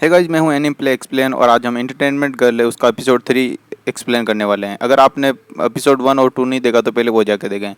Hey guys, मैं हूं any play explain और आज हम एंटरटेनमेंट गर्ल है उसका एपिसोड 3 एक्सप्लेन करने वाले हैं। अगर आपने एपिसोड 1 और 2 नहीं देखा तो पहले वो जाके देखें।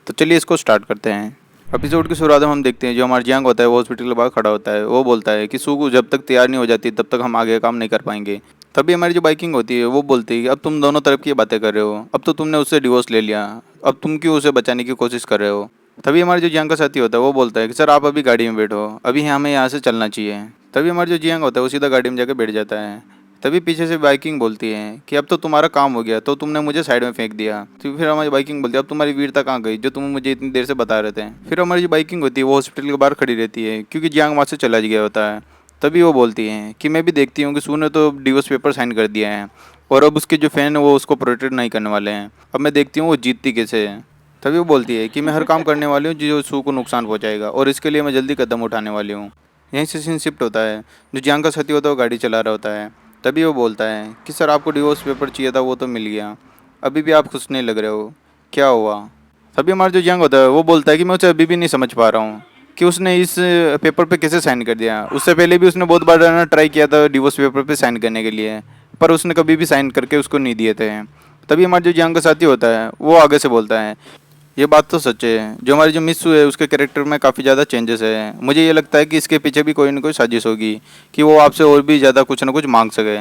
तो चलिए इसको स्टार्ट करते हैं। एपिसोड की शुरुआत में हम देखते हैं जो हमारा जियांग होता है वो हॉस्पिटल के बाहर खड़ा होता है। वो बोलता है कि सू जब तक तैयार नहीं हो जाती तब तक हम आगे काम नहीं कर पाएंगे। तभी हमारी जो बाइकिंग होती है वो बोलती है कि अब तुम दोनों तरफ की बातें कर रहे हो, अब तो तुमने उससे डिवोर्स ले लिया, अब तुम क्यों उसे बचाने की कोशिश कर रहे हो। तभी हमारे जो जियांग का साथी होता है वो बोलता है कि सर आप अभी गाड़ी में बैठो, अभी हमें यहाँ से चलना चाहिए। तभी हमारा जो जियांग होता है वो सीधा गाड़ी में जाकर बैठ जाता है। तभी पीछे से बाइकिंग बोलती है कि अब तो तुम्हारा काम हो गया, तो तुमने मुझे साइड में फेंक दिया। तो फिर हमारी बाइकिंग बोलती है अब तुम्हारी वीरता कहाँ गई जो तुम मुझे इतनी देर से बता रहे थे। फिर हमारी जो बाइकिंग होती है वो हॉस्पिटल के बाहर खड़ी रहती है क्योंकि जियांग वहाँ से चला गया होता है। तभी वो बोलती है कि मैं भी देखती हूँ कि सू ने तो डिवोर्स पेपर साइन कर दिया है और अब उसके जो फैन है वो उसको प्रोटेक्ट नहीं करने वाले हैं। अब मैं देखती हूँ वो जीतती कैसे है। तभी वो बोलती है कि मैं हर काम करने वाली हूँ जो सू को नुकसान पहुँचाएगा और इसके लिए मैं जल्दी कदम उठाने वाली हूँ। यहीं से सीन शिफ्ट होता है। जो जियांग का साथी होता है वो गाड़ी चला रहा होता है। तभी वो बोलता है कि सर आपको डिवोर्स पेपर चाहिए था, वो तो मिल गया, अभी भी आप खुश नहीं लग रहे हो, क्या हुआ। तभी हमारा जो जियांग होता है वो बोलता है कि मैं उसे अभी भी नहीं समझ पा रहा हूँ कि उसने इस पेपर पे कैसे साइन कर दिया। उससे पहले भी उसने बहुत बार ट्राई किया था डिवोर्स पेपर पे साइन करने के लिए, पर उसने कभी भी साइन करके उसको नहीं दिए थे। तभी हमारा जो जियांग का साथी होता है वो आगे से बोलता है ये बात तो सच है, जो हमारी जो मिस्सू है उसके कैरेक्टर में काफ़ी ज़्यादा चेंजेस है। मुझे ये लगता है कि इसके पीछे भी कोई ना कोई साजिश होगी कि वो आपसे और भी ज़्यादा कुछ ना कुछ मांग सके।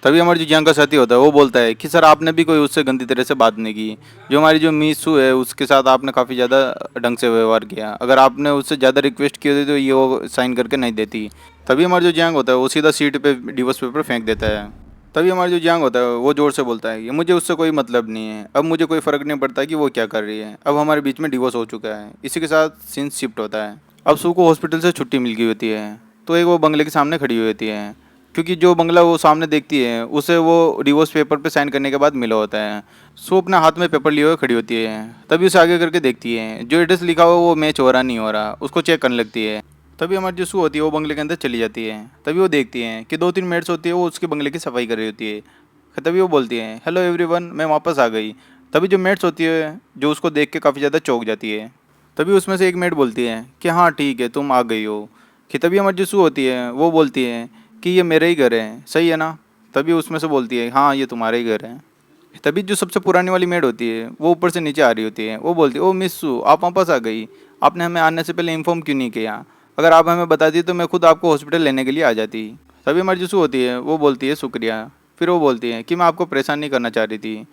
तभी हमारी जो जियांग का साथी होता है वो बोलता है कि सर आपने भी कोई उससे गंदी तरह से बात नहीं की, जो हमारी जो मिस्सू है उसके साथ आपने काफ़ी ज़्यादा ढंग से व्यवहार किया। अगर आपने उससे ज़्यादा रिक्वेस्ट की होती तो ये वो साइन करके नहीं देती। तभी हमारा जो जियांग होता है वो सीधा सीट पे डिवोर्स पेपर फेंक देता है। तभी हमारा जो जियांग होता है वो ज़ोर से बोलता है कि मुझे उससे कोई मतलब नहीं है, अब मुझे कोई फ़र्क नहीं पड़ता कि वो क्या कर रही है, अब हमारे बीच में डिवोर्स हो चुका है। इसी के साथ सीन शिफ्ट होता है। अब सू को हॉस्पिटल से छुट्टी मिल गई होती है तो एक वो बंगले के सामने खड़ी हुई होती है क्योंकि जो बंगला वो सामने देखती है उसे वो डिवोर्स पेपर पे साइन करने के बाद मिला होता है। सू अपने हाथ में पेपर लिए हुए खड़ी होती है। तभी उसे आगे करके देखती है, जो एड्रेस लिखा हुआ वो मैच हो रहा नहीं हो रहा, उसको चेक करने लगती है। तभी हमारी जो सू होती है वो बंगले के अंदर चली जाती है। तभी वो देखती है कि 2-3 मेड्स होती है वो उसके बंगले की सफाई कर रही होती है। तभी वो बोलती है हेलो एवरीवन, मैं वापस आ गई। तभी जो मेड्स होती है जो उसको देख के काफ़ी ज़्यादा चौंक जाती है। तभी उसमें से एक मेड बोलती है कि हाँ ठीक है तुम आ गई हो। कि तभी हमारी जो सू होती है वो बोलती है कि ये मेरा ही घर है, सही है ना। तभी उसमें से बोलती है हाँ ये तुम्हारा ही घर है। तभी जो सबसे पुरानी वाली मेड होती है वो ऊपर से नीचे आ रही होती है। वो बोलती है ओ मिस सू आप वापस आ गई, आपने हमें आने से पहले इन्फॉर्म क्यों नहीं किया, अगर आप हमें बताती तो मैं खुद आपको हॉस्पिटल लेने के लिए आ जाती। तभी हमारी जो सू होती है वो बोलती है शुक्रिया। फिर वो बोलती है कि मैं आपको परेशान नहीं करना चाह रही थी।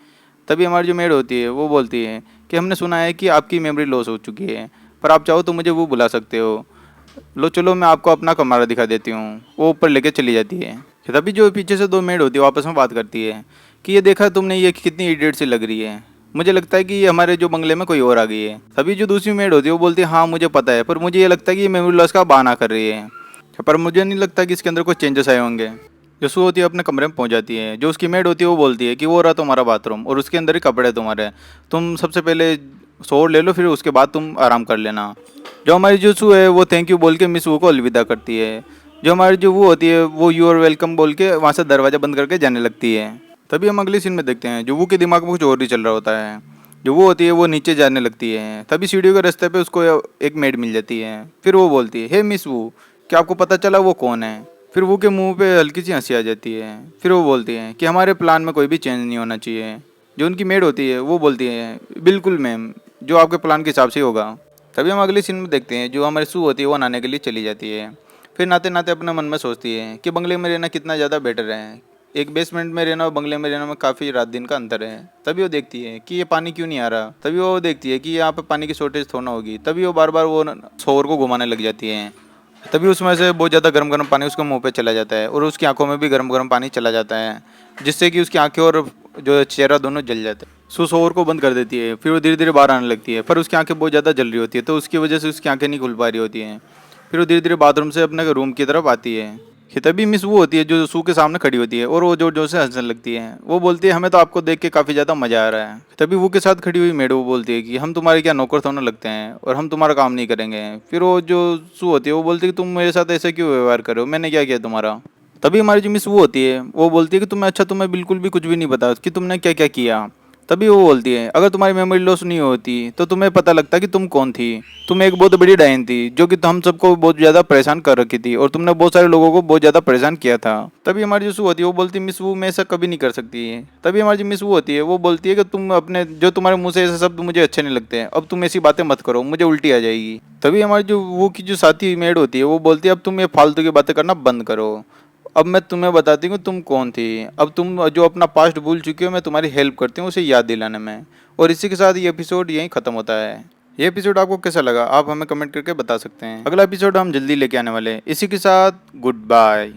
तभी हमारी जो मेड होती है वो बोलती है कि हमने सुना है कि आपकी मेमोरी लॉस हो चुकी है, पर आप चाहो तो मुझे वो बुला सकते हो। लो चलो मैं आपको अपना कमरा दिखा देती हूँ। वो ऊपर लेके चली जाती है। तभी जो पीछे से 2 मेड होती है वो आपस में बात करती है कि ये देखा तुमने, ये कितनी इडियट सी लग रही है, मुझे लगता है कि ये हमारे जो बंगले में कोई और आ गई है। तभी जो दूसरी मेड होती है वो बोलती है हाँ मुझे पता है, पर मुझे ये लगता है कि ये मेमोरी लॉस का बहाना कर रही है, पर मुझे नहीं लगता कि इसके अंदर कोई चेंजेस आए होंगे। यसु होती है अपने कमरे में पहुंच जाती है। जो उसकी मेड होती है वो बोलती है कि वो रहा तुम्हारा बाथरूम और उसके अंदर ही कपड़े तुम्हारे, तुम सबसे पहले शोर ले लो फिर उसके बाद तुम आराम कर लेना। जो हमारी जो सू है वो थैंक यू बोल के मिस वू को अलविदा करती है। जो हमारी जो वो होती है वो यू आर वेलकम बोल के वहाँ से दरवाज़ा बंद करके जाने लगती है। तभी हम अगले सीन में देखते हैं जो वो के दिमाग में कुछ और ही चल रहा होता है। जो वो होती है वो नीचे जाने लगती है। तभी सीढ़ियों के रास्ते पे उसको एक मेड मिल जाती है। फिर वो बोलती है हे मिस वू, क्या आपको पता चला वो कौन है। फिर वो के मुंह पे हल्की सी हंसी आ जाती है। फिर वो बोलती है कि हमारे प्लान में कोई भी चेंज नहीं होना चाहिए। जो उनकी मेड होती है वो बोलती है बिल्कुल मैम, जो आपके प्लान के हिसाब से ही होगा। तभी हम अगले सीन में देखते हैं जो हमारी सू होती है वो नहाने के लिए चली जाती है। फिर नहाते नहाते अपने मन में सोचती है कि बंगले में रहना कितना ज़्यादा बेटर है, एक बेसमेंट में रहना और बंगले में रहना में काफ़ी रात दिन का अंतर है। तभी वो देखती है कि ये पानी क्यों नहीं आ रहा। तभी वो देखती है कि यहाँ पे पानी की शॉर्टेज थोड़ा होगी। तभी वो बार बार वो शोर को घुमाने लग जाती है। तभी उसमें से बहुत ज़्यादा गर्म गर्म पानी उसके मुंह पे चला जाता है और उसकी आंखों में भी गर्म गर्म पानी चला जाता है, जिससे कि उसकी आंखें और जो चेहरा दोनों जल जाते हैं। सो शोर को बंद कर देती है। फिर वो धीरे धीरे बाहर आने लगती है, पर उसकी आंखें बहुत ज़्यादा जल रही होती है तो उसकी वजह से उसकी आंखें नहीं खुल पा रही होती हैं। फिर वो धीरे धीरे बाथरूम से अपने रूम की तरफ आती है। कि तभी मिस वो होती है जो सू के सामने खड़ी होती है और वो जोर जोर से हंसने लगती है। वो बोलती है हमें तो आपको देख के काफ़ी ज़्यादा मज़ा आ रहा है। तभी वो के साथ खड़ी हुई मेड वो बोलती है कि हम तुम्हारे क्या नौकर थोड़े लगते हैं और हम तुम्हारा काम नहीं करेंगे। फिर वो जो सू होती है वो बोलती है कि तुम मेरे साथ ऐसे क्यों व्यवहार करो, मैंने क्या किया तुम्हारा। तभी हमारी जो मिस वो होती है वो बोलती है कि तुम्हें बिल्कुल भी कुछ भी नहीं पता कि तुमने क्या क्या किया। तभी वो बोलती है अगर तुम्हारी मेमोरी लॉस नहीं होती तो तुम्हें पता लगता कि तुम कौन थी। तुम एक बहुत बड़ी डायन थी जो कि हम सबको बहुत ज्यादा परेशान कर रखी थी और तुमने बहुत सारे लोगों को बहुत ज्यादा परेशान किया था। तभी हमारी जो सू होती है वो बोलती है मिस वू मैं ऐसा कभी नहीं कर सकती है। तभी हमारी जो मिस वू होती है वो बोलती है कि तुम अपने जो तुम्हारे मुंह से ऐसे शब्द मुझे अच्छे नहीं लगते हैं, अब तुम ऐसी बातें मत करो, मुझे उल्टी आ जाएगी। तभी हमारी जो वो की जो साथी मेड होती है वो बोलती है अब तुम ये फालतू की बातें करना बंद करो। अब मैं तुम्हें बताती हूँ तुम कौन थी। अब तुम जो अपना पास्ट भूल चुकी हो मैं तुम्हारी हेल्प करती हूँ उसे याद दिलाने में। और इसी के साथ ये एपिसोड यहीं खत्म होता है। ये एपिसोड आपको कैसा लगा आप हमें कमेंट करके बता सकते हैं। अगला एपिसोड हम जल्दी लेके आने वाले हैं। इसी के साथ गुड बाय।